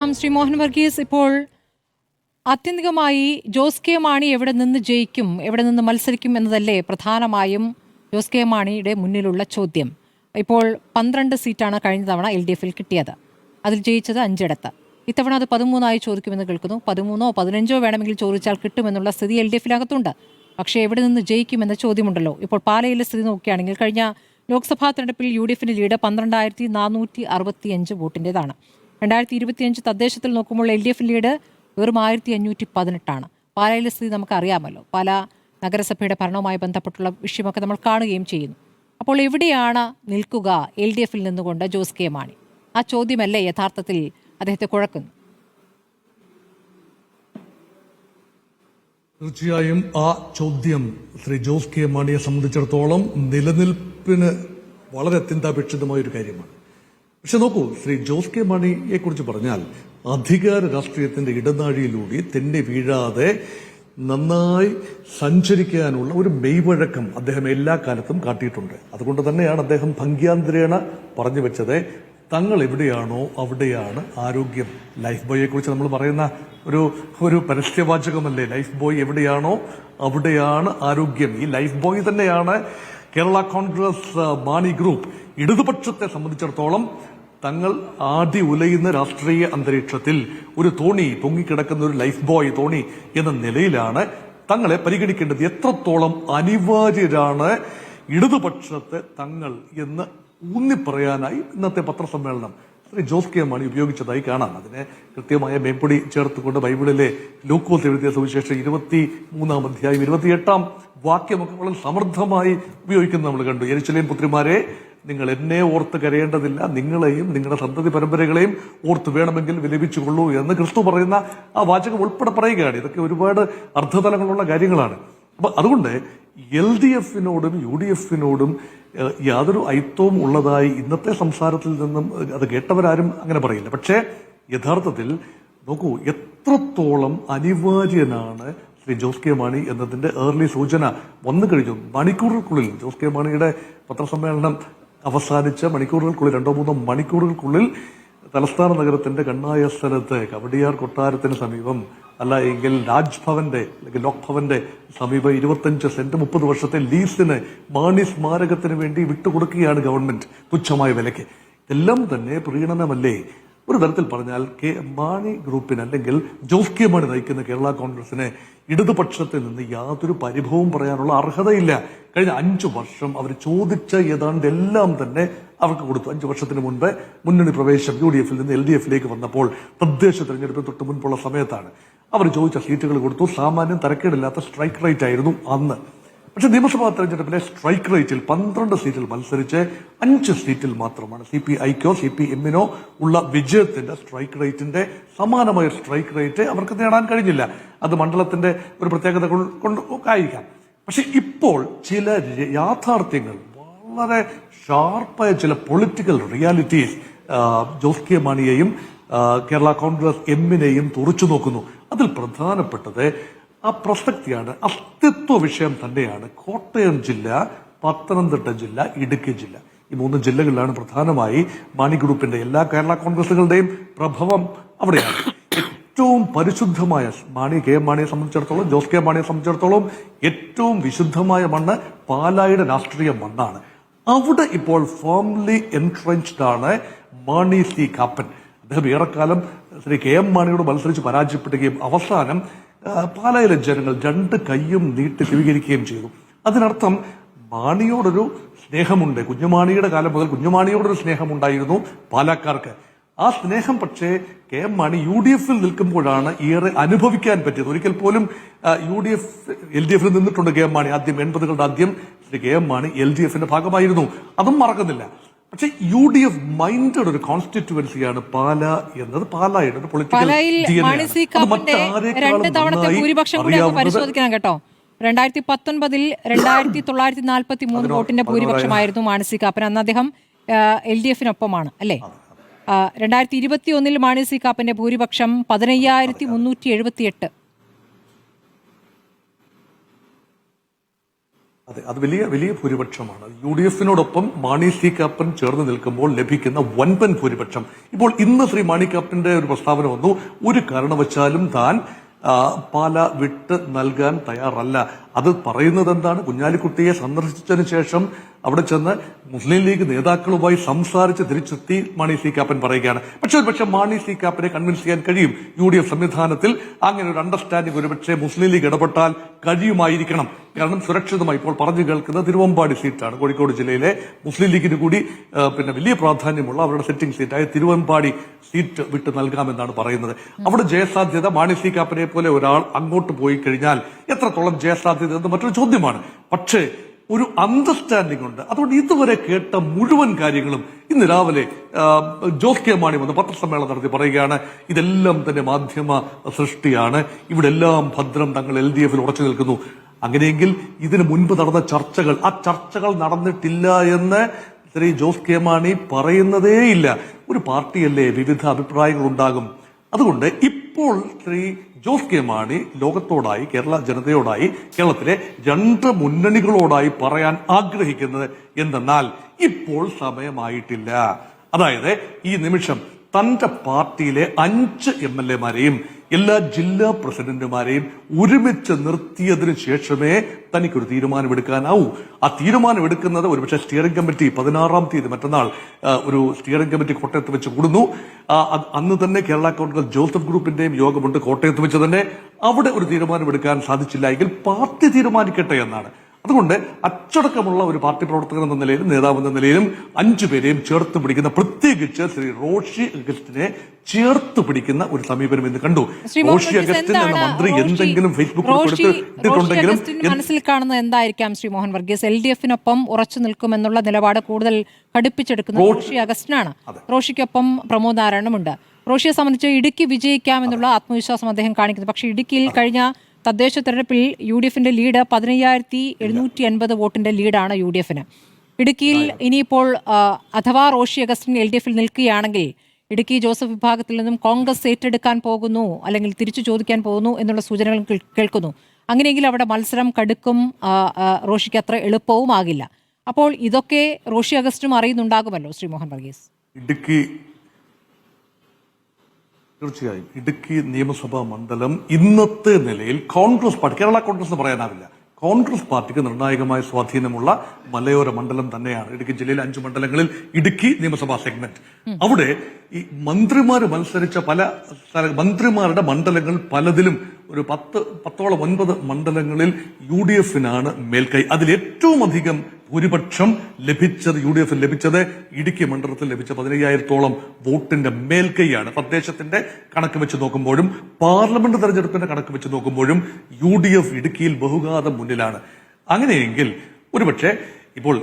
ശ്രീ മോഹൻ വർഗീസ്, ഇപ്പോൾ ആത്യന്തികമായി ജോസ് കെ മാണി എവിടെ നിന്ന് ജയിക്കും, എവിടെ നിന്ന് മത്സരിക്കും എന്നതല്ലേ പ്രധാനമായും ജോസ് കെ മാണിയുടെ മുന്നിലുള്ള ചോദ്യം. ഇപ്പോൾ 12 സീറ്റാണ് കഴിഞ്ഞ തവണ LDFിൽ കിട്ടിയത്. അതിൽ ജയിച്ചത് 5 ഇടത്ത്. ഇത്തവണ അത് 13 ചോദിക്കുമെന്ന് കേൾക്കുന്നു. 13 15 വേണമെങ്കിൽ ചോദിച്ചാൽ കിട്ടുമെന്നുള്ള സ്ഥിതി LDFിനകത്തുണ്ട്. പക്ഷേ എവിടെ നിന്ന് ജയിക്കുമെന്ന ചോദ്യമുണ്ടല്ലോ. ഇപ്പോൾ പാലയിലെ സ്ഥിതി നോക്കുകയാണെങ്കിൽ കഴിഞ്ഞ ലോക്സഭാ തെരഞ്ഞെടുപ്പിൽ UDFിന്റെ ലീഡ് 12,465 വോട്ടിൻ്റെതാണ്. 2025 തദ്ദേശത്തിൽ നോക്കുമ്പോൾ LDF ലീഡ് വെറും 1518. പാലായിലെ സ്ഥിതി നമുക്ക് അറിയാമല്ലോ. പാലാ നഗരസഭയുടെ ഭരണവുമായി ബന്ധപ്പെട്ടുള്ള വിഷയമൊക്കെ നമ്മൾ കാണുകയും ചെയ്യുന്നു. അപ്പോൾ എവിടെയാണ് നിൽക്കുക LDFിൽ നിന്നുകൊണ്ട് ജോസ് കെ മാണി? ആ ചോദ്യമല്ലേ യഥാർത്ഥത്തിൽ അദ്ദേഹത്തെ കുഴക്കുന്നു? തീർച്ചയായും ആ ചോദ്യം ശ്രീ ജോസ് കെ മാണിയെ സംബന്ധിച്ചിടത്തോളം നിലനിൽപ്പിന് വളരെ അത്യന്താപേക്ഷിതമായ ഒരു കാര്യമാണ്. പക്ഷെ നോക്കൂ, ശ്രീ ജോസ് കെ മാണിയെ കുറിച്ച് പറഞ്ഞാൽ അധികാര രാഷ്ട്രീയത്തിന്റെ ഇടനാഴിയിലൂടെ തെന്നി വീഴാതെ നന്നായി സഞ്ചരിക്കാനുള്ള ഒരു മെയ്വഴക്കം അദ്ദേഹം എല്ലാ കാലത്തും കാട്ടിയിട്ടുണ്ട്. അതുകൊണ്ട് തന്നെയാണ് അദ്ദേഹം ഭംഗ്യാന്തരേണ പറഞ്ഞു വെച്ചത്, തങ്ങൾ എവിടെയാണോ അവിടെയാണ് ആരോഗ്യം. ലൈഫ് ബോയെ കുറിച്ച് നമ്മൾ പറയുന്ന ഒരു പരസ്യവാചകമല്ലേ, ലൈഫ് ബോയ് എവിടെയാണോ അവിടെയാണ് ആരോഗ്യം. ഈ ലൈഫ് ബോയ് തന്നെയാണ് കേരള കോൺഗ്രസ് മാണി ഗ്രൂപ്പ്. ഇടതുപക്ഷത്തെ സംബന്ധിച്ചിടത്തോളം തങ്ങൾ ആദ്യ ഉലയുന്ന രാഷ്ട്രീയ അന്തരീക്ഷത്തിൽ ഒരു തോണി, പൊങ്ങിക്കിടക്കുന്ന ഒരു ലൈഫ് ബോയ് തോണി എന്ന നിലയിലാണ് തങ്ങളെ പരിഗണിക്കേണ്ടത്. എത്രത്തോളം അനിവാര്യരാണ് ഇടതുപക്ഷത്തെ തങ്ങൾ എന്ന് ഊന്നിപ്പറയാനായി ഇന്നത്തെ പത്രസമ്മേളനം ശ്രീ ജോസ് കെ മാണി ഉപയോഗിച്ചതായി കാണാം. അതിനെ കൃത്യമായ മേപ്പൊടി ചേർത്തുകൊണ്ട് ബൈബിളിലെ ലൂക്കോസ് എഴുതിയ സുവിശേഷം 23-ാം അധ്യായം 28-ാം വാക്യമൊക്കെ വളരെ സമൃദ്ധമായി ഉപയോഗിക്കുന്നത് നമ്മൾ കണ്ടു. യെരൂശലേം പുത്രിമാരെ, നിങ്ങൾ എന്നെ ഓർത്ത് കരയേണ്ടതില്ല, നിങ്ങളെയും നിങ്ങളുടെ സന്തതി പരമ്പരകളെയും ഓർത്ത് വേണമെങ്കിൽ വിലപിച്ചുകൊള്ളൂ എന്ന് ക്രിസ്തു പറയുന്ന ആ വാചകം ഉൾപ്പെടെ പറയുകയാണ്. ഇതൊക്കെ ഒരുപാട് അർത്ഥതലങ്ങളുള്ള കാര്യങ്ങളാണ്. അപ്പൊ അതുകൊണ്ട് LDFിനോടും UDFിനോടും യാതൊരു ഐത്തവും ഉള്ളതായി ഇന്നത്തെ സംസാരത്തിൽ നിന്നും അത് കേട്ടവരാരും അങ്ങനെ പറയില്ല. പക്ഷേ യഥാർത്ഥത്തിൽ നോക്കൂ, എത്രത്തോളം അനിവാര്യനാണ് ശ്രീ ജോസ് കെ മാണി എന്നതിന്റെ ഏർലി സൂചന വന്നു കഴിഞ്ഞു. മണിക്കൂറുകൾക്കുള്ളിൽ ജോസ് കെ മാണിയുടെ പത്രസമ്മേളനം അവസാനിച്ച മണിക്കൂറുകൾക്കുള്ളിൽ 2-3 മണിക്കൂറുകൾക്കുള്ളിൽ തലസ്ഥാന നഗരത്തിന്റെ കണ്ണായ സ്ഥലത്ത് കവടിയാർ കൊട്ടാരത്തിന് സമീപം, അല്ല എങ്കിൽ രാജ്ഭവന്റെ അല്ലെങ്കിൽ ലോക് ഭവന്റെ സമീപം 25 സെന്റ് 30 വർഷത്തെ ലീസിന് മാണി സ്മാരകത്തിന് വേണ്ടി വിട്ടുകൊടുക്കുകയാണ് ഗവൺമെന്റ് തുച്ഛമായ വിലയ്ക്ക്. ഇതെല്ലാം തന്നെ പ്രീണനമല്ലേ? ഒരു തരത്തിൽ പറഞ്ഞാൽ മാണി ഗ്രൂപ്പിന് അല്ലെങ്കിൽ ജോസ് കെ മാണി നയിക്കുന്ന കേരള കോൺഗ്രസിന് ഇടതുപക്ഷത്തിൽ നിന്ന് യാതൊരു പരിഭവവും പറയാനുള്ള അർഹതയില്ല. കഴിഞ്ഞ 5 വർഷം അവർ ചോദിച്ച ഏതാണ്ട് എല്ലാം തന്നെ അവർക്ക് കൊടുത്തു. 5 വർഷത്തിന് മുൻപ് മുന്നണി പ്രവേശം UDFിൽ നിന്ന് LDFിലേക്ക് വന്നപ്പോൾ തദ്ദേശ തെരഞ്ഞെടുപ്പിന് തൊട്ട് മുൻപുള്ള സമയത്താണ് അവർ ചോദിച്ച സീറ്റുകൾ കൊടുത്തു. സാമാന്യം തരക്കേടില്ലാത്ത സ്ട്രൈക്ക് റേറ്റ് ആയിരുന്നു അന്ന്. പക്ഷെ നിയമസഭാ തെരഞ്ഞെടുപ്പിലെ സ്ട്രൈക്ക് റേറ്റിൽ 12 സീറ്റിൽ മത്സരിച്ച് 5 സീറ്റിൽ മാത്രമാണ് CPIക്കോ CPMനോ ഉള്ള വിജയത്തിന്റെ സ്ട്രൈക്ക് റേറ്റിന്റെ സമാനമായ സ്ട്രൈക്ക് റേറ്റ് അവർക്ക് നേടാൻ കഴിഞ്ഞില്ല. അത് മണ്ഡലത്തിന്റെ ഒരു പ്രത്യേകത കൊണ്ടായിരിക്കാം. പക്ഷെ ഇപ്പോൾ ചില യാഥാർത്ഥ്യങ്ങൾ, വളരെ ഷാർപ്പായ ചില പൊളിറ്റിക്കൽ റിയാലിറ്റീസ് ജോസ് കെ മാണിയെയും കേരള കോൺഗ്രസ് എമ്മിനെയും തുറച്ചു നോക്കുന്നു. അതിൽ പ്രധാനപ്പെട്ടത് ആ പ്രസക്തിയാണ്, അസ്തിത്വ വിഷയം തന്നെയാണ്. കോട്ടയം ജില്ല, പത്തനംതിട്ട ജില്ല, ഇടുക്കി ജില്ല, ഈ 3 ജില്ലകളിലാണ് പ്രധാനമായി മാണി ഗ്രൂപ്പിന്റെ എല്ലാ കേരള കോൺഗ്രസുകളുടെയും പ്രഭവം അവിടെയാണ്. ഏറ്റവും പരിശുദ്ധമായ മാണിയെ സംബന്ധിച്ചിടത്തോളം, ജോസ് കെ മാണിയെ സംബന്ധിച്ചിടത്തോളം ഏറ്റവും വിശുദ്ധമായ മണ്ണ് പാലായുടെ രാഷ്ട്രീയ മണ്ണാണ്. അവിടെ ഇപ്പോൾ ഫേംലി എൻട്രൻച്ച്ഡ് ആണ് മാണി സി കാപ്പൻ. അദ്ദേഹം ഏറെക്കാലം ശ്രീ KM മാണിയോട് മത്സരിച്ച് പരാജയപ്പെടുകയും അവസാനം പാലായിലെ ജനങ്ങൾ 2 കൈയും നീട്ടി സ്വീകരിക്കുകയും ചെയ്തു. അതിനർത്ഥം മാണിയോടൊരു സ്നേഹമുണ്ട്. കുഞ്ഞുമാണിയുടെ കാലം മുതൽ കുഞ്ഞുമാണിയോടൊരു സ്നേഹമുണ്ടായിരുന്നു പാലക്കാർക്ക്. ആ സ്നേഹം പക്ഷേ KM മാണി UDFിൽ നിൽക്കുമ്പോഴാണ് ഏറെ അനുഭവിക്കാൻ പറ്റിയത്. ഒരിക്കൽ പോലും LDFിൽ നിന്നിട്ടുണ്ട് KM മാണി. ആദ്യം 80കളുടെ ആദ്യം ശ്രീ KM മാണി LDFിന്റെ ഭാഗമായിരുന്നു. അതും മറക്കുന്നില്ല. പക്ഷെ UDF മൈൻഡഡ് ഒരു കോൺസ്റ്റിറ്റ്യുവൻസിയാണ് പാല എന്നത്. പാലായുടെ ഒരു പൊളിറ്റിക്കൽ ഭൂരിപക്ഷം കൂടി പരിശോധിക്കണം കേട്ടോ. 2019 2943 വോട്ടിന്റെ ഭൂരിപക്ഷമായിരുന്നു മാണി സി കാപ്പൻ. അന്ന് അദ്ദേഹം LDFിനൊപ്പമാണ് അല്ലേ? 2021 മാണി സി കാപ്പന്റെ ഭൂരിപക്ഷം 15,378. അതെ, അത് വലിയ വലിയ ഭൂരിപക്ഷമാണ്. UDF-നോടൊപ്പം മാണി സി കാപ്പൻ ചേർന്ന് നിൽക്കുമ്പോൾ ലഭിക്കുന്ന വൻപൻ ഭൂരിപക്ഷം. ഇപ്പോൾ ഇന്ന് ശ്രീ മാണി കാപ്പന്റെ ഒരു പ്രസ്താവന വന്നു, ഒരു കാരണവശാലും താൻ പാല വിട്ട് നൽകാൻ തയ്യാറല്ല. അത് പറയുന്നത് എന്താണ്? കുഞ്ഞാലിക്കുട്ടിയെ സന്ദർശിച്ചതിന് ശേഷം അവിടെ ചെന്ന് മുസ്ലിം ലീഗ് നേതാക്കളുമായി സംസാരിച്ച് തിരിച്ചെത്തി മാണി സി കാപ്പൻ പറയുകയാണ്. പക്ഷേ മാണി സി കാപ്പനെ കൺവിൻസ് ചെയ്യാൻ കഴിയും. UDF സംവിധാനത്തിൽ അങ്ങനെ ഒരു അണ്ടർസ്റ്റാൻഡിംഗ് ഒരുപക്ഷെ മുസ്ലിം ലീഗ് ഇടപെട്ടാൽ കഴിയുമായിരിക്കണം. കാരണം സുരക്ഷിതമായി ഇപ്പോൾ പറഞ്ഞു കേൾക്കുന്ന തിരുവമ്പാടി സീറ്റാണ്. കോഴിക്കോട് ജില്ലയിലെ മുസ്ലിം ലീഗിന് കൂടി വലിയ പ്രാധാന്യമുള്ള അവരുടെ സിറ്റിംഗ് സീറ്റായ തിരുവമ്പാടി സീറ്റ് വിട്ട് നൽകാമെന്നാണ് പറയുന്നത്. അവിടെ ജയസാധ്യത മാണി സി കാപ്പനെ പോലെ ഒരാൾ അങ്ങോട്ട് പോയി കഴിഞ്ഞാൽ എത്രത്തോളം ജയസാധ്യത എന്ന് മറ്റൊരു ചോദ്യമാണ്. പക്ഷേ ഒരു അണ്ടർസ്റ്റാൻഡിംഗ് ഉണ്ട്. അതുകൊണ്ട് ഇതുവരെ കേട്ട മുഴുവൻ കാര്യങ്ങളും ഇന്ന് രാവിലെ ജോസ് കെ മാണി വന്ന് പത്രസമ്മേളനം നടത്തി പറയുകയാണ്, ഇതെല്ലാം തന്നെ മാധ്യമ സൃഷ്ടിയാണ്, ഇവിടെ എല്ലാം ഭദ്രം, തങ്ങൾ LDF-ൽ ഉറച്ചു നിൽക്കുന്നു. അങ്ങനെയെങ്കിൽ ഇതിനു മുൻപ് നടന്ന ചർച്ചകൾ, ആ ചർച്ചകൾ നടന്നിട്ടില്ല എന്ന് ശ്രീ ജോസ് കെ മാണി പറയുന്നതേയില്ല. ഒരു പാർട്ടിയല്ലേ, വിവിധ അഭിപ്രായങ്ങൾ ഉണ്ടാകും. അതുകൊണ്ട് ഇപ്പോൾ ശ്രീ ജോസ് കെ മാണി ലോകത്തോടായി, കേരള ജനതയോടായി, കേരളത്തിലെ 2 മുന്നണികളോടായി പറയാൻ ആഗ്രഹിക്കുന്നത് എന്തെന്നാൽ ഇപ്പോൾ സമയമായിട്ടില്ല. അതായത് ഈ നിമിഷം തന്റെ പാർട്ടിയിലെ 5 MLA-മാരെയും എല്ലാ ജില്ലാ പ്രസിഡന്റുമാരെയും ഒരുമിച്ച് നിർത്തിയതിനു ശേഷമേ തനിക്കൊരു തീരുമാനമെടുക്കാനാവൂ. ആ തീരുമാനമെടുക്കുന്നത് ഒരുപക്ഷെ സ്റ്റിയറിംഗ് കമ്മിറ്റി 16-ാം തീയതി മറ്റന്നാൾ ഒരു സ്റ്റിയറിംഗ് കമ്മിറ്റി കോട്ടയത്ത് വെച്ച് കൂടുന്നു. അന്ന് തന്നെ കേരള കോൺഗ്രസ് ജോസഫ് ഗ്രൂപ്പിന്റെയും യോഗമുണ്ട് കോട്ടയത്ത് വെച്ച് തന്നെ. അവിടെ ഒരു തീരുമാനമെടുക്കാൻ സാധിച്ചില്ല എങ്കിൽ പാർട്ടി തീരുമാനിക്കട്ടെ എന്നാണ്. അതുകൊണ്ട് അച്ചടക്കമുള്ള ഒരു പാർട്ടി പ്രവർത്തകൻ എന്ന നിലയിലും നേതാവ് എന്ന നിലയിലും 5 പേരെയും ചേർത്ത് പിടിക്കുന്ന, പ്രത്യേകിച്ച് ശ്രീ റോഷി അഗസ്റ്റിനെ ചേർത്ത് പിടിക്കുന്ന ഒരു സമീപനം ഇന്ന് കണ്ടു. റോഷി അഗസ്റ്റിൻ എന്ന മന്ത്രി എന്തെങ്കിലും ഫേസ്ബുക്കിൽ മനസ്സിൽ കാണുന്നത് എന്തായിരിക്കാം ശ്രീ മോഹൻ വർഗീസ്? LDF-നൊപ്പം ഉറച്ചു നിൽക്കുമെന്നുള്ള നിലപാട് കൂടുതൽ കടുപ്പിച്ചെടുക്കുന്ന റോഷി അഗസ്റ്റിനാണ്. റോഷിക്കൊപ്പം പ്രമോദ് നാരായണനുമുണ്ട്. റോഷിയെ സംബന്ധിച്ച് ഇടുക്കി വിജയിക്കാമെന്നുള്ള ആത്മവിശ്വാസം അദ്ദേഹം കാണിക്കുന്നു. പക്ഷേ ഇടുക്കിയിൽ കഴിഞ്ഞ തദ്ദേശ തെരഞ്ഞെടുപ്പിൽ UDF-ന്റെ ലീഡ് 15,780 വോട്ടിന്റെ ലീഡാണ് UDF-ന്. ഇടുക്കിയിൽ ഇനിയിപ്പോൾ അഥവാ റോഷി അഗസ്റ്റിൻ LDF-ൽ നിൽക്കുകയാണെങ്കിൽ ഇടുക്കി ജോസഫ് വിഭാഗത്തിൽ നിന്നും കോൺഗ്രസ് ഏറ്റെടുക്കാൻ പോകുന്നു, അല്ലെങ്കിൽ തിരിച്ചു ചോദിക്കാൻ പോകുന്നു എന്നുള്ള സൂചനകൾ കേൾക്കുന്നു. അങ്ങനെയെങ്കിൽ അവിടെ മത്സരം കടുക്കും, റോഷിക്ക് അത്ര എളുപ്പവുമാകില്ല. അപ്പോൾ ഇതൊക്കെ റോഷി അഗസ്റ്റും അറിയുന്നുണ്ടാകുമല്ലോ ശ്രീ മോഹൻ വർഗീസ്. തീർച്ചയായും ഇടുക്കി നിയമസഭാ മണ്ഡലം ഇന്നത്തെ നിലയിൽ കോൺഗ്രസ് പാർട്ടി, കേരള കോൺഗ്രസ് എന്ന് പറയാനാവില്ല, കോൺഗ്രസ് പാർട്ടിക്ക് നിർണായകമായ സ്വാധീനമുള്ള മലയോര മണ്ഡലം തന്നെയാണ്. ഇടുക്കി ജില്ലയിലെ 5 മണ്ഡലങ്ങളിൽ ഇടുക്കി നിയമസഭാ സെഗ്മെന്റ്. അവിടെ ഈ മന്ത്രിമാർ മത്സരിച്ച മന്ത്രിമാരുടെ മണ്ഡലങ്ങൾ പലതിലും ഒരു 9 മണ്ഡലങ്ങളിൽ UDF-നാണ് മേൽക്കൈ. അതിൽ ഏറ്റവും അധികം ഭൂരിപക്ഷം ലഭിച്ചത് UDF ലഭിച്ചത് ഇടുക്കി മണ്ഡലത്തിൽ ലഭിച്ച 15,000-ഓളം വോട്ടിന്റെ മേൽക്കൈയാണ്. തദ്ദേശത്തിന്റെ കണക്ക് വെച്ച് നോക്കുമ്പോഴും പാർലമെന്റ് തെരഞ്ഞെടുപ്പിന്റെ കണക്ക് വെച്ച് നോക്കുമ്പോഴും UDF ഇടുക്കിയിൽ ബഹുഘാതം മുന്നിലാണ്. അങ്ങനെയെങ്കിൽ ഒരുപക്ഷെ ഇപ്പോൾ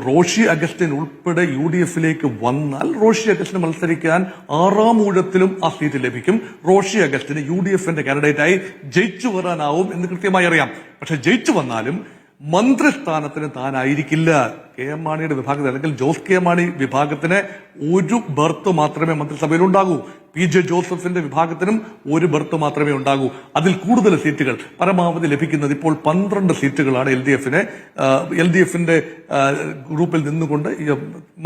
റോഷി അഗസ്റ്റിൻ ഉൾപ്പെടെ UDF-ലേക്ക് വന്നാൽ റോഷി അഗസ്റ്റിന് മത്സരിക്കാൻ 6-ാം ഊഴത്തിലും ആ സീറ്റ് ലഭിക്കും. റോഷി അഗസ്റ്റിന് UDF-ന്റെ കാൻഡിഡേറ്റായി ജയിച്ചു വരാനാവും എന്ന് കൃത്യമായി അറിയാം. പക്ഷെ ജയിച്ചു വന്നാലും മന്ത്രിസ്ഥാനത്തിന് താനായിരിക്കില്ല. KM മാണിയുടെ വിഭാഗത്തിൽ, അല്ലെങ്കിൽ ജോസ് കെ മാണി വിഭാഗത്തിന് ഒരു ബർത്ത് മാത്രമേ മന്ത്രിസഭയിൽ ഉണ്ടാകൂ. PJ ജോസഫിന്റെ വിഭാഗത്തിനും ഒരു ബർത്ത് മാത്രമേ ഉണ്ടാകൂ. അതിൽ കൂടുതൽ സീറ്റുകൾ പരമാവധി ലഭിക്കുന്നത് ഇപ്പോൾ 12 സീറ്റുകളാണ് LDF-ന്റെ ഗ്രൂപ്പിൽ നിന്നുകൊണ്ട്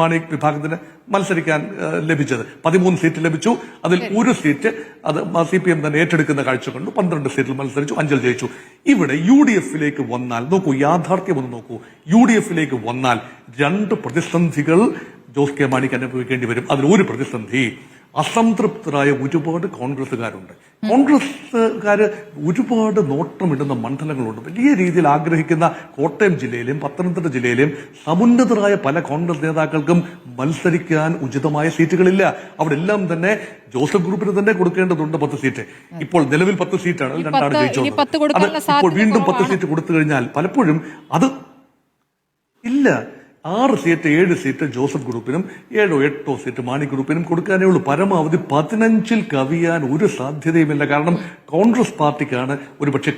മാണി വിഭാഗത്തിന് മത്സരിക്കാൻ ലഭിച്ചത്. 13 സീറ്റ് ലഭിച്ചു. അതിൽ ഒരു സീറ്റ് അത് CPM തന്നെ ഏറ്റെടുക്കുന്ന കാഴ്ച കണ്ടു. 12 സീറ്റിൽ മത്സരിച്ചു, 5-ൽ ജയിച്ചു. ഇവിടെ UDF-ലേക്ക് വന്നാൽ നോക്കൂ, യാഥാർത്ഥ്യം ഒന്ന് നോക്കൂ. UDF-ലേക്ക് വന്നാൽ 2 പ്രതിസന്ധികൾ ജോസ് കെ മാണിക്ക് അനുഭവിക്കേണ്ടി വരും. അതിൽ ഒരു പ്രതിസന്ധി, അസംതൃപ്തരായ ഒരുപാട് കോൺഗ്രസുകാരുണ്ട്. കോൺഗ്രസുകാര് ഒരുപാട് നോട്ടമിടുന്ന മണ്ഡലങ്ങളുണ്ട്. വലിയ രീതിയിൽ ആഗ്രഹിക്കുന്ന കോട്ടയം ജില്ലയിലെയും പത്തനംതിട്ട ജില്ലയിലെയും സമുന്നതരായ പല കോൺഗ്രസ് നേതാക്കൾക്കും മത്സരിക്കാൻ ഉചിതമായ സീറ്റുകളില്ല. അവിടെ എല്ലാം തന്നെ ജോസഫ് ഗ്രൂപ്പിന് തന്നെ കൊടുക്കേണ്ടതുണ്ട് 10 സീറ്റ്. ഇപ്പോൾ നിലവിൽ 10 സീറ്റാണ്, 2 ജയിച്ചത്. അത് ഇപ്പോൾ വീണ്ടും 10 സീറ്റ് കൊടുത്തു കഴിഞ്ഞാൽ പലപ്പോഴും അത് ഇല്ല. 6 സീറ്റ് 7 സീറ്റ് ജോസഫ് ഗ്രൂപ്പിനും 7 8 സീറ്റ് മാണി ഗ്രൂപ്പിനും കൊടുക്കാനേ ഉള്ളൂ. പരമാവധി 15-ൽ കവിയാൻ ഒരു സാധ്യതയുമില്ല. കാരണം കോൺഗ്രസ് പാർട്ടിക്കാണ് ഒരുപക്ഷെ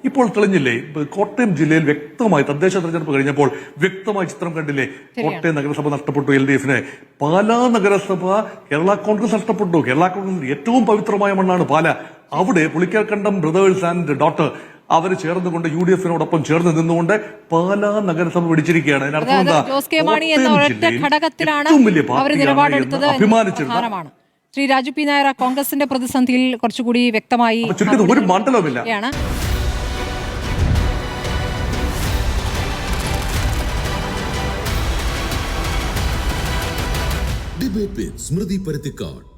ഇപ്പോൾ തെളിഞ്ഞില്ലേ, കോട്ടയം ജില്ലയിൽ വ്യക്തമായി തദ്ദേശ തെരഞ്ഞെടുപ്പ് കഴിഞ്ഞപ്പോൾ വ്യക്തമായ ചിത്രം കണ്ടില്ലേ. കോട്ടയം നഗരസഭ നഷ്ടപ്പെട്ടു LDF-ന്. പാലാ നഗരസഭ കേരള കോൺഗ്രസ് നഷ്ടപ്പെട്ടു. കേരള കോൺഗ്രസ് ഏറ്റവും പവിത്രമായ മണ്ണാണ് പാല. അവിടെ പുളിക്കൽക്കണ്ടം ബ്രദേഴ്സ് ആൻഡ് ഡോട്ടർ അവർ ചേർന്നുകൊണ്ട് UDF-നോടൊപ്പം ചേർന്ന് നിന്നുകൊണ്ട് പാലാ നഗരസഭ പിടിച്ചിരിക്കുകയാണ്. അതിനർത്ഥം എന്താ? ജോസ് കെ മാണി എന്ന ഒരൊറ്റ ഘടകത്തിലാണ് അവർ നിലപാടെടുത്തത് പ്രധാനമാണ്. ശ്രീ രാജു പി നായർ, കോൺഗ്രസിന്റെ പ്രതിസന്ധിയിൽ കുറച്ചുകൂടി വ്യക്തമായി ഒരു മണ്ഡലവുമില്ല. ഡിബേറ്റ് വിത്ത് സ്മൃതി പരുത്തിക്കാട്.